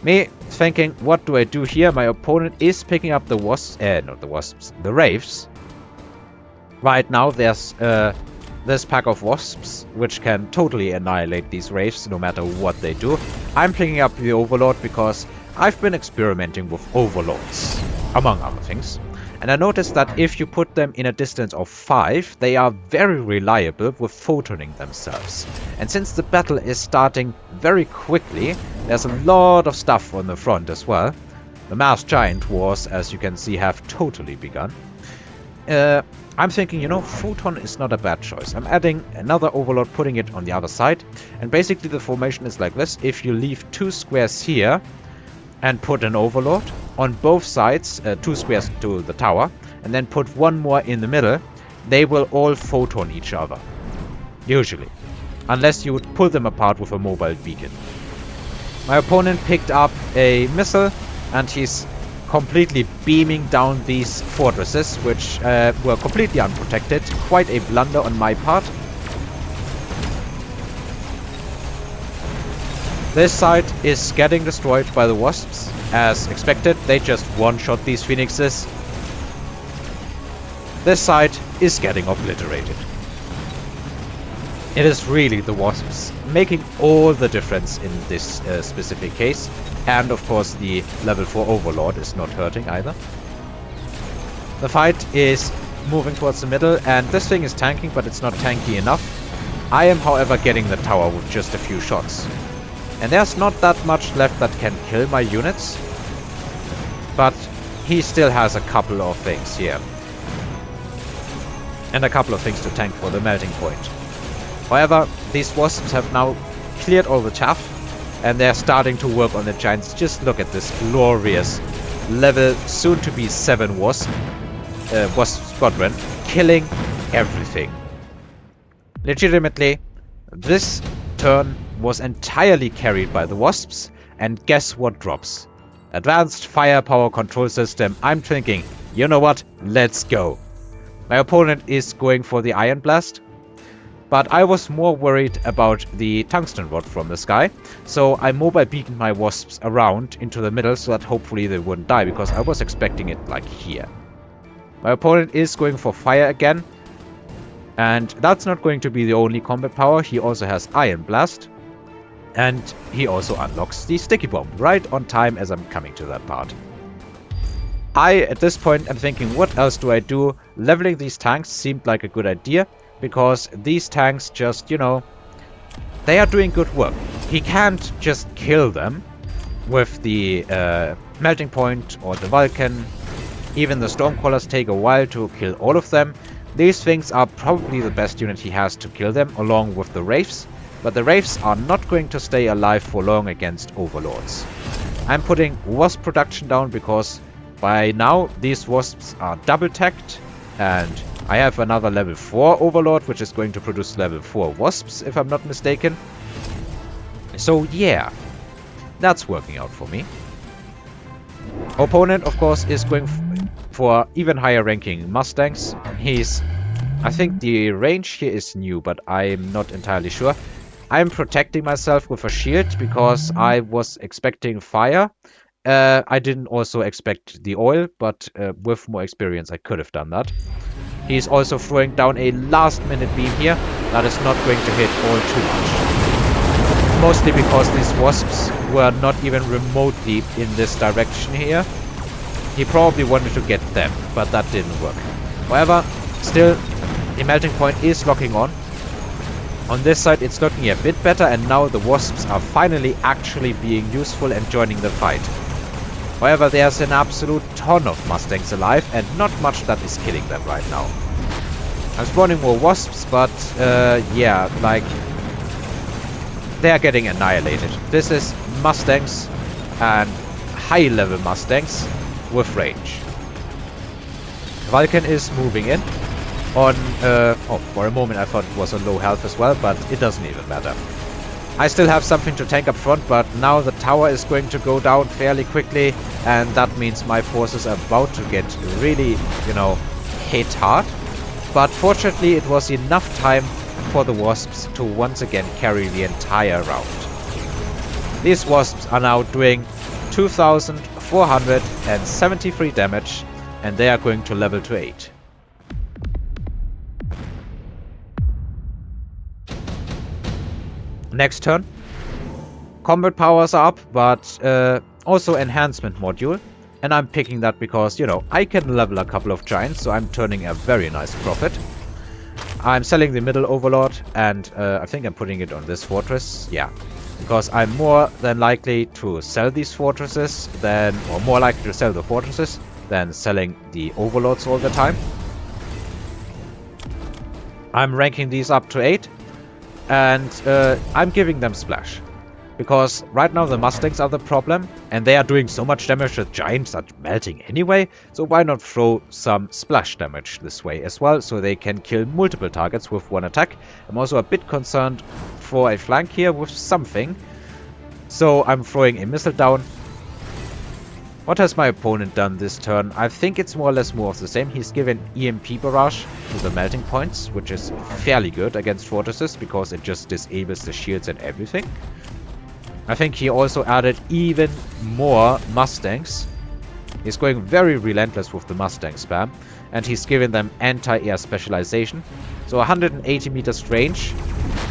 Me thinking, what do I do here? My opponent is picking up the wasps, not the wasps, the wraiths. Right now there's this pack of wasps, which can totally annihilate these wraiths no matter what they do. I'm picking up the overlord because I've been experimenting with overlords, among other things. And I noticed that if you put them in a distance of 5, they are very reliable with photoning themselves. And since the battle is starting very quickly, there's a lot of stuff on the front as well. The masked giant wars, as you can see, have totally begun. I'm thinking, you know, photon is not a bad choice. I'm adding another overlord, putting it on the other side. And basically the formation is like this. If you leave 2 squares here and put an overlord on both sides, 2 squares to the tower, and then put 1 more in the middle, they will all photon each other. Usually. Unless you would pull them apart with a mobile beacon. My opponent picked up a missile, and he's completely beaming down these fortresses, which were completely unprotected. Quite a blunder on my part. This side is getting destroyed by the wasps. As expected, they just one-shot these phoenixes. This side is getting obliterated. It is really the wasps making all the difference in this specific case. And of course the level 4 overlord is not hurting either. The fight is moving towards the middle, and this thing is tanking, but it's not tanky enough. I am, however, getting the tower with just a few shots. And there's not that much left that can kill my units. But he still has a couple of things here. And a couple of things to tank for the melting point. However, these wasps have now cleared all the chaff. And they're starting to work on the giants. Just look at this glorious level soon to be 7 wasp squadron. Killing everything. Legitimately, this turn was entirely carried by the wasps, and guess what drops? Advanced firepower control system. I'm thinking, you know what, let's go. My opponent is going for the iron blast, but I was more worried about the tungsten rod from the sky, so I mobile beaconed my wasps around into the middle so that hopefully they wouldn't die, because I was expecting it like here. My opponent is going for fire again, and that's not going to be the only combat power. He also has iron blast. And he also unlocks the sticky bomb right on time as I'm coming to that part. At this point, am thinking, what else do I do? Leveling these tanks seemed like a good idea, because these tanks just, you know, they are doing good work. He can't just kill them with the melting point or the Vulcan. Even the Stormcrawlers take a while to kill all of them. These things are probably the best unit he has to kill them, along with the Wraiths. But the Wraiths are not going to stay alive for long against Overlords. I'm putting Wasp production down because by now these Wasps are double tagged, and I have another level 4 Overlord which is going to produce level 4 Wasps if I'm not mistaken. So yeah, that's working out for me. Opponent of course is going for even higher ranking Mustangs. I think the range here is new, but I'm not entirely sure. I'm protecting myself with a shield because I was expecting fire. I didn't also expect the oil, but with more experience I could have done that. He's also throwing down a last-minute beam here that is not going to hit all too much. Mostly because these wasps were not even remotely in this direction here. He probably wanted to get them, but that didn't work. However, still, the melting point is locking on. On this side it's looking a bit better, and now the wasps are finally actually being useful and joining the fight. However, there's an absolute ton of Mustangs alive and not much that is killing them right now. I'm spawning more wasps, but yeah, like, they're getting annihilated. This is Mustangs, and high level Mustangs with range. Vulcan is moving in. For a moment I thought it was on low health as well, but it doesn't even matter. I still have something to tank up front, but now the tower is going to go down fairly quickly, and that means my forces are about to get really, you know, hit hard. But fortunately it was enough time for the wasps to once again carry the entire round. These wasps are now doing 2,473 damage, and they are going to level to 8. Next turn. Combat powers are up, but also enhancement module. And I'm picking that because, you know, I can level a couple of giants, so I'm turning a very nice profit. I'm selling the middle overlord, and I think I'm putting it on this fortress. Yeah, because I'm more than likely to sell these fortresses than, or more likely to sell the fortresses than selling the overlords all the time. I'm ranking these up to 8, and I'm giving them splash. Because right now the Mustangs are the problem, and they are doing so much damage that giants are melting anyway, so why not throw some splash damage this way as well, so they can kill multiple targets with one attack. I'm also a bit concerned for a flank here with something, so I'm throwing a missile down. What has my opponent done this turn? I think it's more or less more of the same. He's given EMP barrage to the melting points, which is fairly good against fortresses, because it just disables the shields and everything. I think he also added even more Mustangs. He's going very relentless with the Mustang spam. And he's given them anti-air specialization. So 180 meters range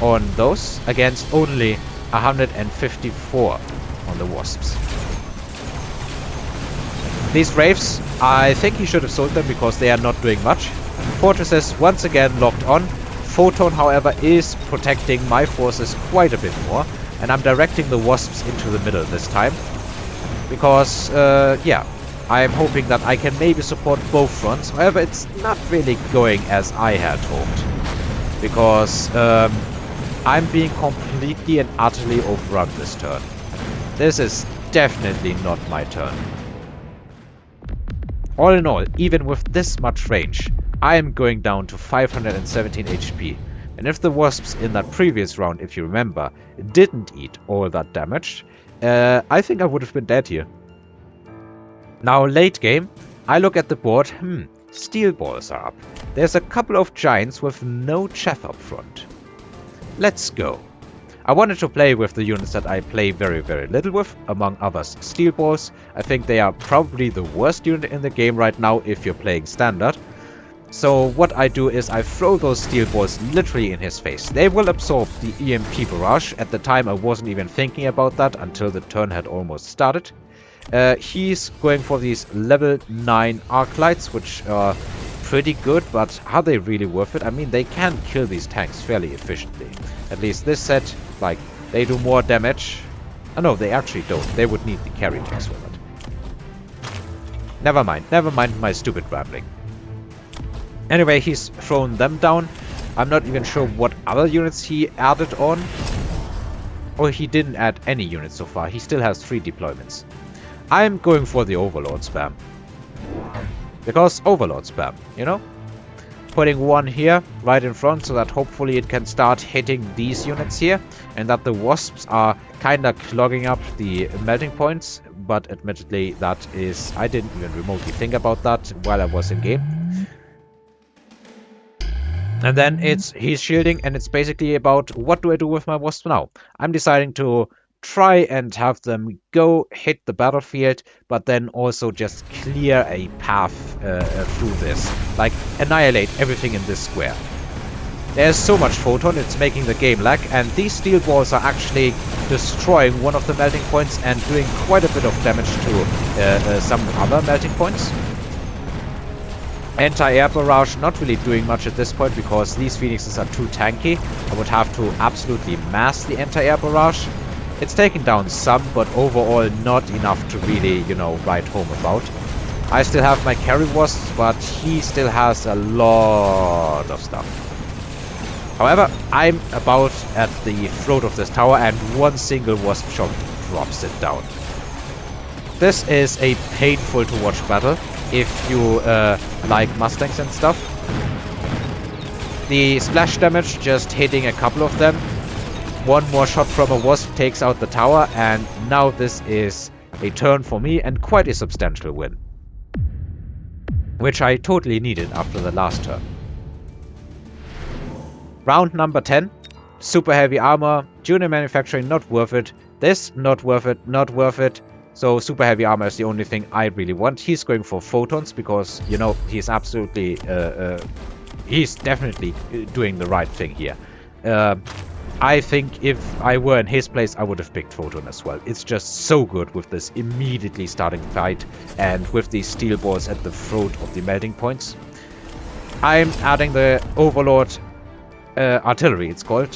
on those against only 154 on the Wasps. These Wraiths, I think he should have sold them because they are not doing much. Fortresses once again locked on. Photon, however, is protecting my forces quite a bit more. And I'm directing the Wasps into the middle this time. Because, yeah, I'm hoping that I can maybe support both fronts. However, it's not really going as I had hoped. Because I'm being completely and utterly overrun this turn. This is definitely not my turn. All in all, even with this much range, I am going down to 517 HP. And if the Wasps in that previous round, if you remember, didn't eat all that damage, I think I would have been dead here. Now, late game, I look at the board, steel balls are up. There's a couple of giants with no chaff up front. Let's go. I wanted to play with the units that I play very, very little with, among others steel balls. I think they are probably the worst unit in the game right now if you're playing standard. So what I do is I throw those steel balls literally in his face. They will absorb the EMP barrage. At the time I wasn't even thinking about that until the turn had almost started. He's going for these level 9 arc lights, which are pretty good, but are they really worth it? I mean, they can kill these tanks fairly efficiently. At least this set, like, they do more damage. Oh no, they actually don't. They would need the carry tanks for that. Never mind my stupid rambling. Anyway, he's thrown them down. I'm not even sure what other units he added on. Or he didn't add any units so far. He still has 3 deployments. I'm going for the Overlord spam. Because Overlord spam, you know? Putting one here, right in front, so that hopefully it can start hitting these units here. And that the Wasps are kinda clogging up the melting points. But admittedly, that is... I didn't even remotely think about that while I was in game. And then he's shielding, and it's basically about what do I do with my Wasps now? I'm deciding to try and have them go hit the battlefield, but then also just clear a path through this. Like, annihilate everything in this square. There's so much photon, it's making the game lag, and these steel balls are actually destroying one of the melting points and doing quite a bit of damage to some other melting points. Anti-air barrage not really doing much at this point because these Phoenixes are too tanky. I would have to absolutely mass the anti-air barrage. It's taken down some, but overall not enough to really, you know, write home about. I still have my carry wasps, but he still has a lot of stuff. However, I'm about at the throat of this tower and one single wasp shot drops it down. This is a painful to watch battle if you like Mustangs and stuff. The splash damage just hitting a couple of them. One more shot from a wasp takes out the tower, and now this is a turn for me and quite a substantial win. Which I totally needed after the last turn. Round number 10. Super heavy armor. Junior manufacturing not worth it. This not worth it, not worth it. So super heavy armor is the only thing I really want. He's going for photons because, you know, he's absolutely... he's definitely doing the right thing here. I think if I were in his place, I would have picked Photon as well. It's just so good with this immediately starting fight and with these steel balls at the throat of the melting points. I'm adding the Overlord Artillery, it's called.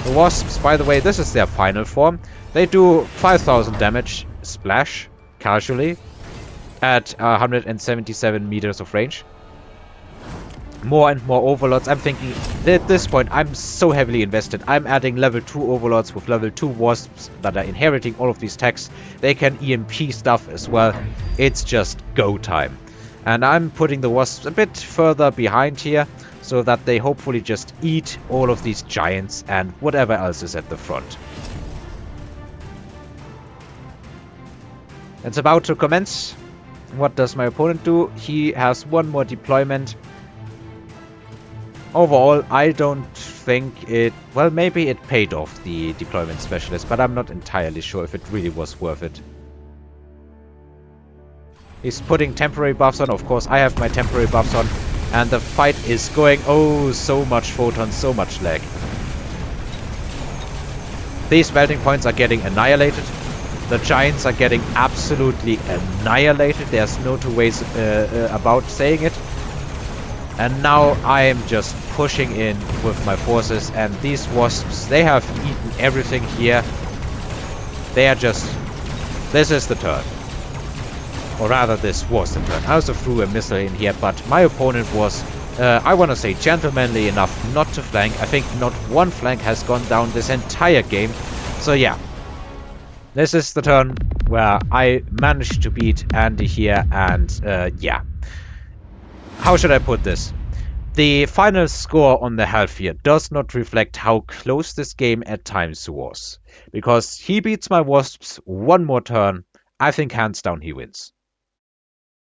The Wasps, by the way, this is their final form. They do 5,000 damage, splash, casually, at 177 meters of range. More and more Overlords. I'm thinking, at this point, I'm so heavily invested. I'm adding level 2 Overlords with level 2 Wasps that are inheriting all of these techs. They can EMP stuff as well. It's just go time. And I'm putting the Wasps a bit further behind here, so that they hopefully just eat all of these giants and whatever else is at the front. It's about to commence. What does my opponent do? He has one more deployment. Overall, I don't think it... Well, maybe it paid off, the deployment specialist, but I'm not entirely sure if it really was worth it. He's putting temporary buffs on. Of course, I have my temporary buffs on. And the fight is going... Oh, so much photons, so much lag. These melting points are getting annihilated. The giants are getting absolutely annihilated. There's no two ways about saying it. And now I am just pushing in with my forces, and these wasps, they have eaten everything here. They are just... This is the turn. Or rather, this was the turn. I also threw a missile in here, but my opponent was, I want to say, gentlemanly enough not to flank. I think not one flank has gone down this entire game. So yeah, this is the turn where I managed to beat Andy here, and yeah. How should I put this? The final score on the half here does not reflect how close this game at times was. Because he beats my Wasps one more turn, I think hands down he wins.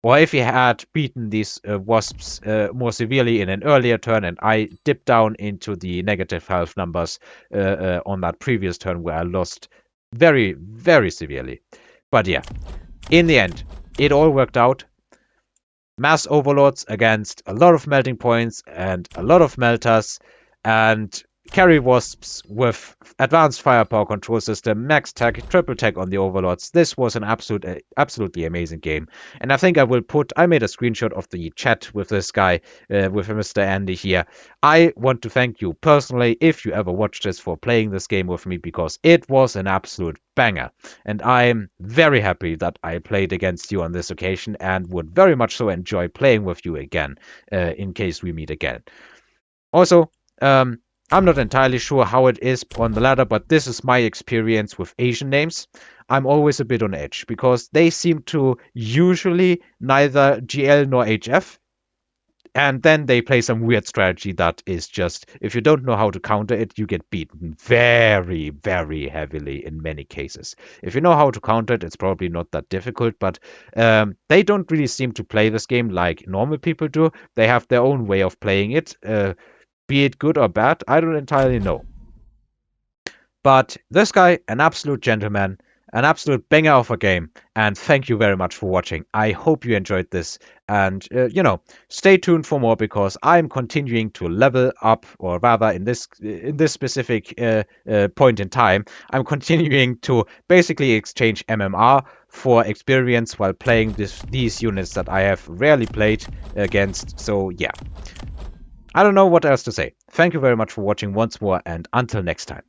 Or if he had beaten these Wasps more severely in an earlier turn and I dipped down into the negative health numbers on that previous turn where I lost very, very severely. But yeah, in the end, it all worked out. Mass Overlords against a lot of melting points and a lot of melters, and carry Wasps with advanced firepower control system, max tech, triple tech on the Overlords. This was an absolutely amazing game. And I think I made a screenshot of the chat with this guy, with Mr. Andy here. I want to thank you personally, if you ever watched this, for playing this game with me, because it was an absolute banger. And I'm very happy that I played against you on this occasion, and would very much so enjoy playing with you again, in case we meet again. Also, I'm not entirely sure how it is on the ladder, but this is my experience with Asian names. I'm always a bit on edge, because they seem to usually neither GL nor HF. And then they play some weird strategy that is just, if you don't know how to counter it, you get beaten very, very heavily in many cases. If you know how to counter it, it's probably not that difficult, but they don't really seem to play this game like normal people do. They have their own way of playing it. Be it good or bad, I don't entirely know. But this guy, an absolute gentleman, an absolute banger of a game, and thank you very much for watching. I hope you enjoyed this, and you know, stay tuned for more, because I'm continuing to level up, or rather, in this specific point in time, I'm continuing to basically exchange MMR for experience while playing these units that I have rarely played against. So yeah. I don't know what else to say. Thank you very much for watching once more, and until next time.